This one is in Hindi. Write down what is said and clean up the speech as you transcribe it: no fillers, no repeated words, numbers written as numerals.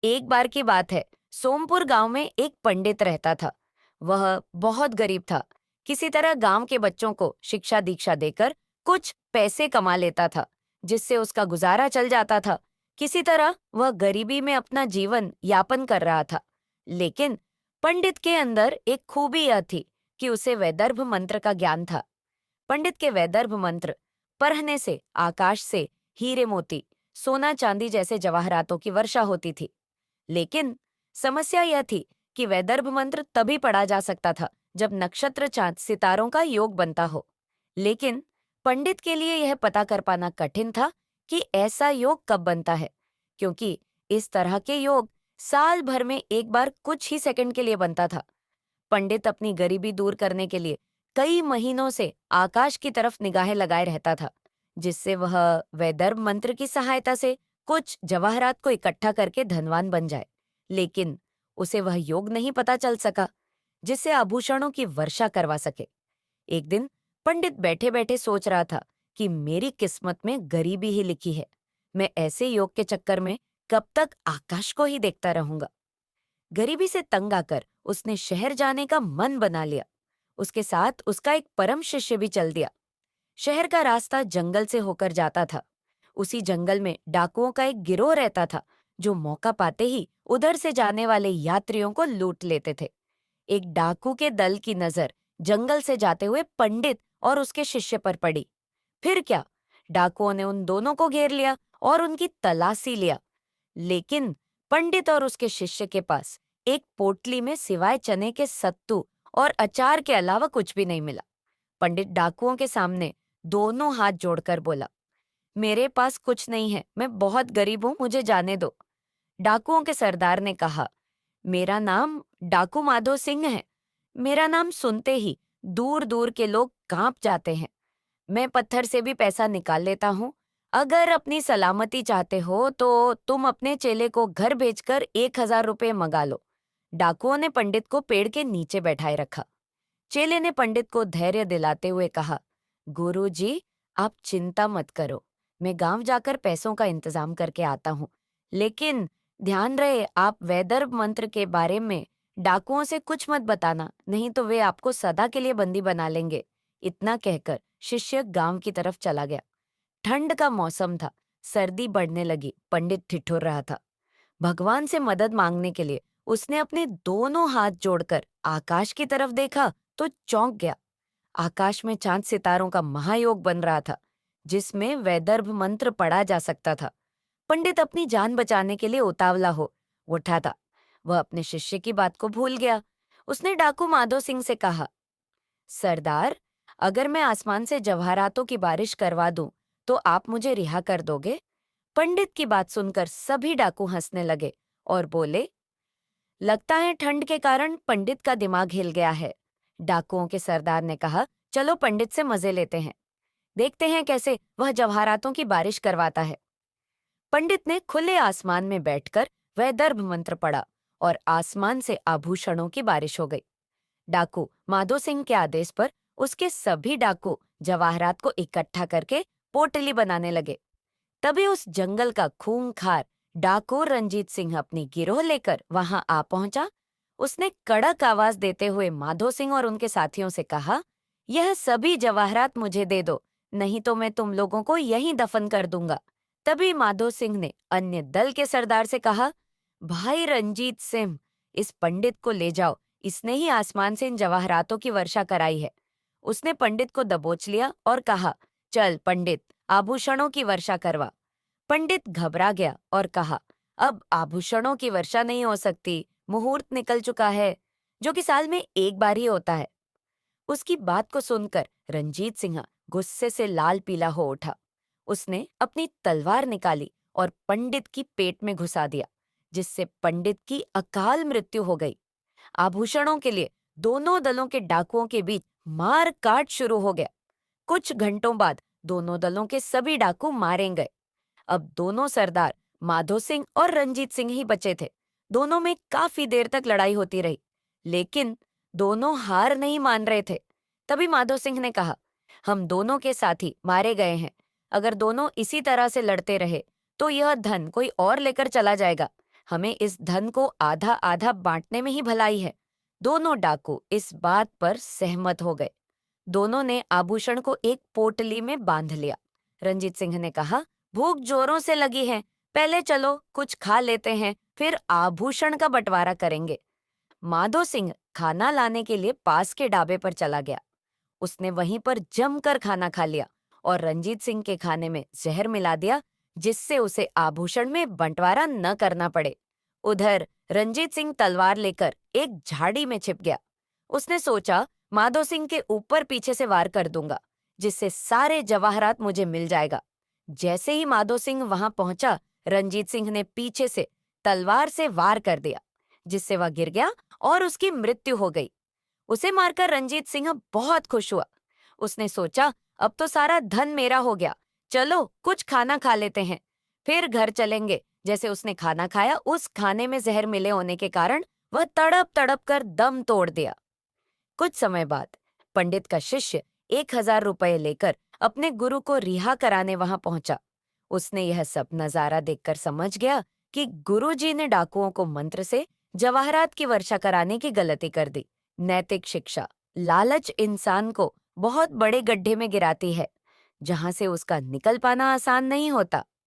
एक बार की बात है, सोमपुर गांव में एक पंडित रहता था। वह बहुत गरीब था। किसी तरह गांव के बच्चों को शिक्षा दीक्षा देकर कुछ पैसे कमा लेता था, जिससे उसका गुजारा चल जाता था। किसी तरह वह गरीबी में अपना जीवन यापन कर रहा था। लेकिन पंडित के अंदर एक खूबी यह थी कि उसे वैदर्भ मंत्र का ज्ञान था। पंडित के वैदर्भ मंत्र पढ़ने से आकाश से हीरे मोती, सोना चांदी जैसे जवाहरातों की वर्षा होती थी। लेकिन समस्या यह थी कि वैदर्भ मंत्र तभी पढ़ा जा सकता था जब नक्षत्र चांद सितारों का योग बनता हो। लेकिन पंडित के लिए यह पता कर पाना कठिन था कि ऐसा योग कब बनता है, क्योंकि इस तरह के योग साल भर में एक बार कुछ ही सेकंड के लिए बनता था। पंडित अपनी गरीबी दूर करने के लिए कई महीनों से आकाश की तरफ निगाहें लगाए रहता था, जिससे वह वैदर्भ मंत्र की सहायता से कुछ जवाहरात को इकट्ठा करके धनवान बन जाए। लेकिन उसे वह योग नहीं पता चल सका जिससे आभूषणों की वर्षा करवा सके। एक दिन पंडित बैठे बैठे सोच रहा था कि मेरी किस्मत में गरीबी ही लिखी है। मैं ऐसे योग के चक्कर में कब तक आकाश को ही देखता रहूंगा। गरीबी से तंग आकर उसने शहर जाने का मन बना लिया। उसके साथ उसका एक परम शिष्य भी चल दिया। शहर का रास्ता जंगल से होकर जाता था। उसी जंगल में डाकुओं का एक गिरोह रहता था, जो मौका पाते ही उधर से जाने वाले यात्रियों को लूट लेते थे। एक डाकू के दल की नजर जंगल से जाते हुए पंडित और उसके शिष्य पर पड़ी। फिर क्या, डाकुओं ने उन दोनों को घेर लिया और उनकी तलाशी लिया। लेकिन पंडित और उसके शिष्य के पास एक पोटली में सिवाय चने के सत्तू और अचार के अलावा कुछ भी नहीं मिला। पंडित डाकुओं के सामने दोनों हाथ जोड़कर बोला, मेरे पास कुछ नहीं है, मैं बहुत गरीब हूं, मुझे जाने दो। डाकुओं के सरदार ने कहा, मेरा नाम डाकू माधो सिंह है। मेरा नाम सुनते ही दूर दूर के लोग कांप जाते हैं। मैं पत्थर से भी पैसा निकाल लेता हूँ। अगर अपनी सलामती चाहते हो तो तुम अपने चेले को घर भेजकर 1,000 रुपये मंगा लो। डाकुओं ने पंडित को पेड़ के नीचे बैठाए रखा। चेले ने पंडित को धैर्य दिलाते हुए कहा, गुरु जी, आप चिंता मत करो, मैं गांव जाकर पैसों का इंतजाम करके आता हूँ। लेकिन ध्यान रहे, आप वैदर्भ मंत्र के बारे में डाकुओं से कुछ मत बताना, नहीं तो वे आपको सदा के लिए बंदी बना लेंगे। इतना कहकर शिष्य गांव की तरफ चला गया। ठंड का मौसम था, सर्दी बढ़ने लगी। पंडित ठिठुर रहा था। भगवान से मदद मांगने के लिए उसने अपने दोनों हाथ जोड़कर आकाश की तरफ देखा तो चौंक गया। आकाश में चांद सितारों का महायोग बन रहा था, जिसमें वैदर्भ मंत्र पढ़ा जा सकता था। पंडित अपनी जान बचाने के लिए उतावला हो उठा था। वह अपने शिष्य की बात को भूल गया। उसने डाकू माधो सिंह से कहा, सरदार, अगर मैं आसमान से जवाहरातों की बारिश करवा दूं, तो आप मुझे रिहा कर दोगे? पंडित की बात सुनकर सभी डाकू हंसने लगे और बोले, लगता है ठंड के कारण पंडित का दिमाग हिल गया है। डाकुओं के सरदार ने कहा, चलो पंडित से मजे लेते हैं, देखते हैं कैसे वह जवाहरातों की बारिश करवाता है। पंडित ने खुले आसमान में बैठकर वैदर्भ मंत्र पढ़ा और आसमान से आभूषणों की बारिश हो गई। डाकू माधो सिंह के आदेश पर उसके सभी डाकू जवाहरात को इकट्ठा करके पोटली बनाने लगे। तभी उस जंगल का खूंखार डाकू रंजीत सिंह अपनी गिरोह लेकर वहां आ पहुंचा। उसने कड़क आवाज देते हुए माधो सिंह और उनके साथियों से कहा, यह सभी जवाहरात मुझे दे दो, नहीं तो मैं तुम लोगों को यहीं दफन कर दूंगा। तभी माधो सिंह ने अन्य दल के सरदार से कहा, भाई रंजीत सिंह, इस पंडित को ले जाओ, इसने ही आसमान से इन जवाहरातों की वर्षा कराई है। उसने पंडित को दबोच लिया और कहा, चल पंडित, आभूषणों की वर्षा करवा। पंडित घबरा गया और कहा, अब आभूषणों की वर्षा नहीं हो सकती, मुहूर्त निकल चुका है, जो कि साल में एक बार ही होता है। उसकी बात को सुनकर रंजीत सिंह गुस्से से लाल पीला हो उठा। उसने अपनी तलवार निकाली और पंडित की पेट में घुसा दिया, जिससे पंडित की अकाल मृत्यु हो गई। आभूषणों के लिए दोनों दलों के डाकुओं के बीच मार काट शुरू हो गया। कुछ घंटों बाद दोनों दलों के सभी डाकू मारे गए। अब दोनों सरदार माधो सिंह और रंजीत सिंह ही बचे थे। दोनों में काफी देर तक लड़ाई होती रही, लेकिन दोनों हार नहीं मान रहे थे। तभी माधो सिंह ने कहा, हम दोनों के साथी मारे गए हैं। अगर दोनों इसी तरह से लड़ते रहे तो यह धन कोई और लेकर चला जाएगा। हमें इस धन को आधा आधा बांटने में ही भलाई है। दोनों डाकू इस बात पर सहमत हो गए। दोनों ने आभूषण को एक पोटली में बांध लिया। रंजीत सिंह ने कहा, भूख जोरों से लगी है, पहले चलो कुछ खा लेते हैं, फिर आभूषण का बंटवारा करेंगे। माधो सिंह खाना लाने के लिए पास के ढाबे पर चला गया। उसने वहीं पर जमकर खाना खा लिया और रंजीत सिंह के खाने में जहर मिला दिया, जिससे उसे आभूषण में बंटवारा न करना पड़े। उधर रंजीत सिंह तलवार लेकर एक झाड़ी में छिप गया। उसने सोचा, माधो सिंह के ऊपर पीछे से वार कर दूंगा, जिससे सारे जवाहरात मुझे मिल जाएगा। जैसे ही माधो सिंह वहां पहुंचा, रंजीत सिंह ने पीछे से तलवार से वार कर दिया, जिससे वह गिर गया और उसकी मृत्यु हो गई। उसे मारकर रंजीत सिंह बहुत खुश हुआ। उसने सोचा, अब तो सारा धन मेरा हो गया, चलो कुछ खाना खा लेते हैं, फिर घर चलेंगे। जैसे उसने खाना खाया, उस खाने में जहर मिले होने के कारण वह तड़प तड़प कर दम तोड़ दिया। कुछ समय बाद पंडित का शिष्य 1,000 रुपए लेकर अपने गुरु को रिहा कराने वहां पहुंचा। उसने यह सब नजारा देखकर समझ गया कि गुरुजी ने डाकुओं को मंत्र से जवाहरात की वर्षा कराने की गलती कर दी। नैतिक शिक्षा। लालच इंसान को बहुत बड़े गड्ढे में गिराती है, जहां से उसका निकल पाना आसान नहीं होता।